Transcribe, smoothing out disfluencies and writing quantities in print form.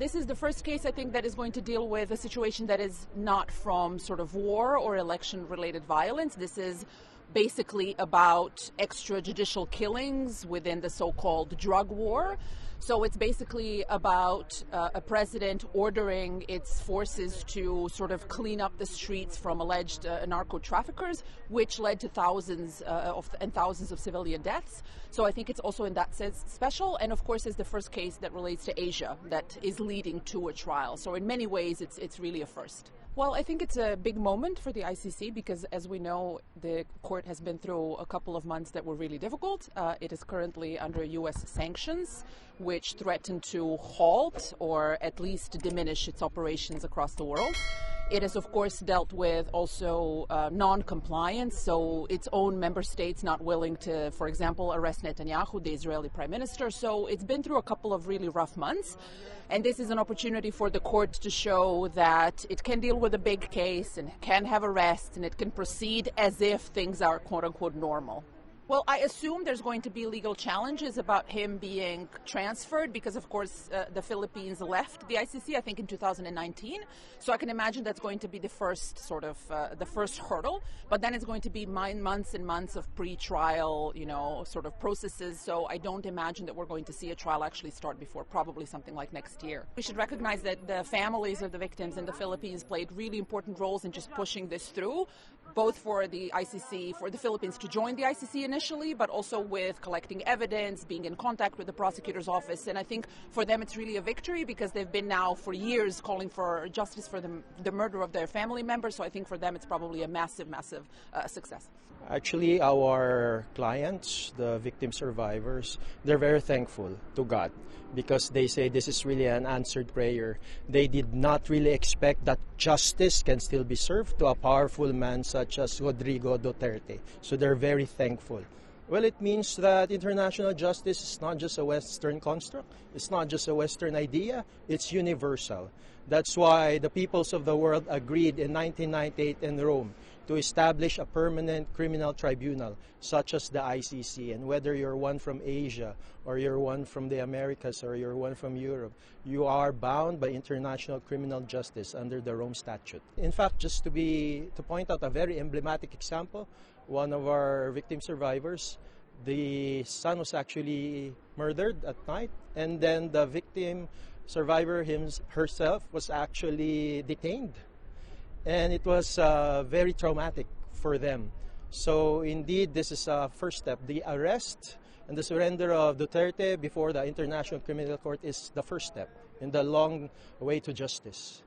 This is the first case, I think, that is going to deal with a situation that is not from sort of war or election-related violence. This is basically about extrajudicial killings within the so-called drug war. So it's basically about a president ordering its forces to sort of clean up the streets from alleged narco traffickers, which led to thousands of civilian deaths. So I think it's also in that sense special, and of course it's the first case that relates to Asia that is leading to a trial. So in many ways it's really a first. Well, I think it's a big moment for the ICC because, as we know, the court has been through a couple of months that were really difficult. It is currently under U.S. sanctions, which threaten to halt or at least diminish its operations across the world. It has, of course, dealt with also non-compliance, so its own member states not willing to, for example, arrest Netanyahu, the Israeli prime minister. So it's been through a couple of really rough months, and this is an opportunity for the court to show that it can deal with a big case and can have arrests and it can proceed as if things are quote-unquote normal. Well, I assume there's going to be legal challenges about him being transferred because, of course, the Philippines left the ICC, I think, in 2019. So I can imagine that's going to be the first sort of the first hurdle. But then it's going to be months and months of pre-trial, sort of processes. So I don't imagine that we're going to see a trial actually start before probably something like next year. We should recognize that the families of the victims in the Philippines played really important roles in just pushing this through, both for the ICC, for the Philippines to join the ICC initially, but also with collecting evidence, being in contact with the prosecutor's office. And I think for them it's really a victory because they've been now for years calling for justice for the murder of their family members. So I think for them it's probably a massive success. Actually, our clients, the victim survivors, they're very thankful to God because they say this is really an answered prayer. They did not really expect that justice can still be served to a powerful man such as Rodrigo Duterte. So they're very thankful. Well, it means that international justice is not just a Western construct. It's not just a Western idea. It's universal. That's why the peoples of the world agreed in 1998 in Rome to establish a permanent criminal tribunal such as the ICC. And whether you're one from Asia or you're one from the Americas or you're one from Europe, you are bound by international criminal justice under the Rome Statute. In fact, just to point out a very emblematic example, one of our victim survivors, the son was actually murdered at night, and then the victim survivor herself was actually detained. And it was very traumatic for them. So indeed, this is a first step. The arrest and the surrender of Duterte before the International Criminal Court is the first step in the long way to justice.